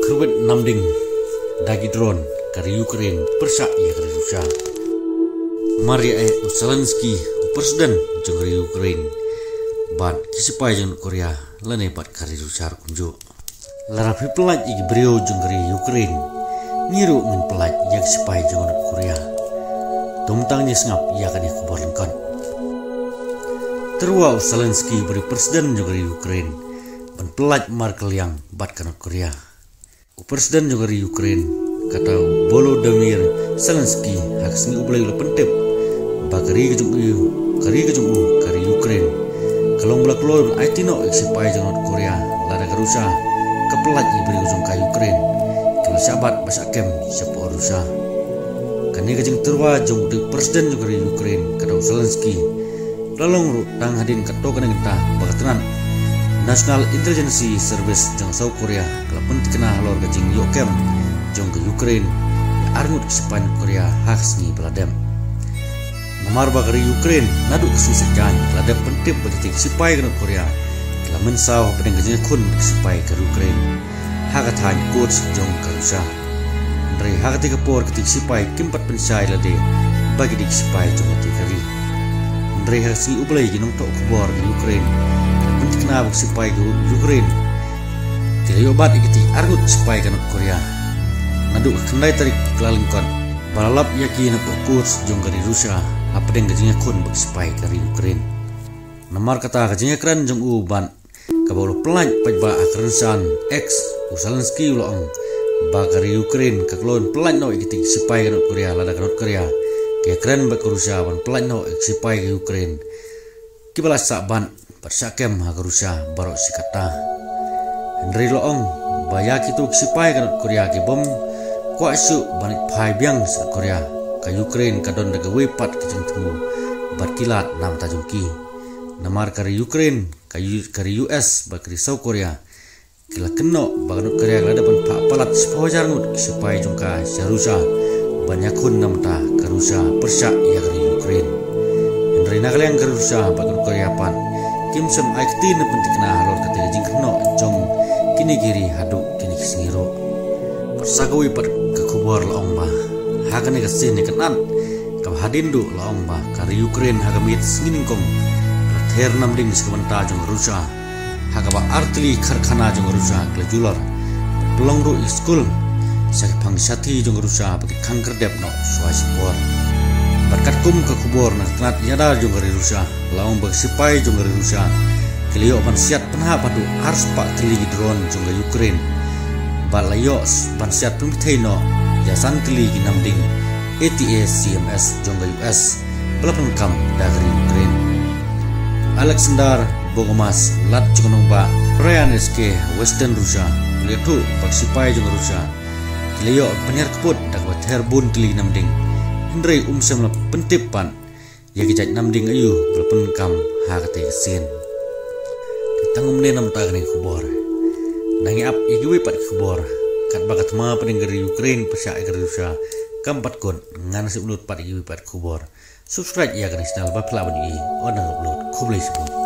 Krubet namding dagi drone kari Ukraine persa ya kari Rusia. Maria Zelensky presiden jeng kari Ukraine ban kisipai jeng Korea lane bat kari Rusia kunjo. Larapi pelaj igi brio jeng kari Ukraine ngiru ngen pelaj yang kisipai jeng Korea. Tumtangnya sengap ya kadi kubar lengkan. Terwa Zelensky beri presiden jeng kari Ukraine ban pelaj Markel yang bat kan Korea. Presiden juga di Ukraine kata Volodymyr Zelensky harus ngubelai lo pentep bagari kari Ukraine kalau belak lo aitino eksipai jangan Korea lada kerusa kepelat beri ujung ke Ukraine kalau sahabat basakem siapa rusa kani kejeng terwa jong di presiden juga di Ukraine kata Zelensky lalong tang hadin katokan yang entah bagaturan National Intelligence Service jang South Korea kalau penting kena halor kejing yokem jong ke Ukraine arngut sepan Korea haksni peladem nomor bagari Ukraine nadu kesusahan peladem penting bagi sipai ke Korea kalau mensau pedang kejing kun sipai ke Ukraine hakat han coach jong ke Rusia dari hakat kepor ketik sipai kimpat pensai lade bagi dik sipai jong kari dari hasil ublai ginong tok kubor di Ukraine kenapa sipai ke Ukraine kaya obat ikiti argut sipai ke Korea nadu kendai tarik kelalingkan balap yakin apa kurs jong dari Rusia apa yang gajinya kun bagi sipai dari Ukraine nomor kata gajinya keren jong uban kabau pelan pajba akrensan X Zelensky ulang bagari Ukraine kaklon pelan no ikiti sipai ke Korea lada ke Korea kaya keren bagi Rusia ban pelan no sipai ke Ukraine kibalas saban persakem ha Rusia barok sikata Henry loong bayak itu sipai kan Korea ke bom ko asu banit phai biang sa Korea ka Ukraine ka don daga wepat ke jengtu barkilat nam tajungki namar kari Ukraine kari US bakri South Korea kila keno baganut Korea la dapan palat sepajar ngut sipai jungka sa Rusia banyak kun namta ka Rusia persa ya kari Ukraine Henry nagalang ka Rusia baganut Korea pan Kimsem aikti na penting na halor kata jing keno jong kini giri hadu kini kisingiro persagawi pat kekubor laong ba haga ne kasin ne kanan ka hadindu laong ba kari Ukraine haga mit singin kong ther namding sekamanta jong Rusia haga ba artili karkhana jong Rusia klejular pelong ru school sak pangsati jong Rusia bagi kangker dep no swasipor berkat kum ke kubur na tenat yada jong dari Rusia laong bersipai jong dari Rusia kelio ban siat penha padu harus pak teli drone jong dari Ukraine balayos ban siat pemitaino yasan teli ginamding ATA CMS jong dari US belapan kam dari Ukraine Alexander Bogomas lat jong ba Ryan SK Western Rusia kelio bersipai jong Rusia kelio penyar keput dak terbun teli ginamding Henry semla pentipan ya kijat namding ayu berpen kam hakate kesin ditangum ne nam tagni kubor nangi ap igiwi pat kubor kat bagat ma pening dari Ukraine pasya dari Rusia kampat kon ngan si ulut pat igiwi pat kubor subscribe ya kan channel ba pla bani ona upload kublai sebut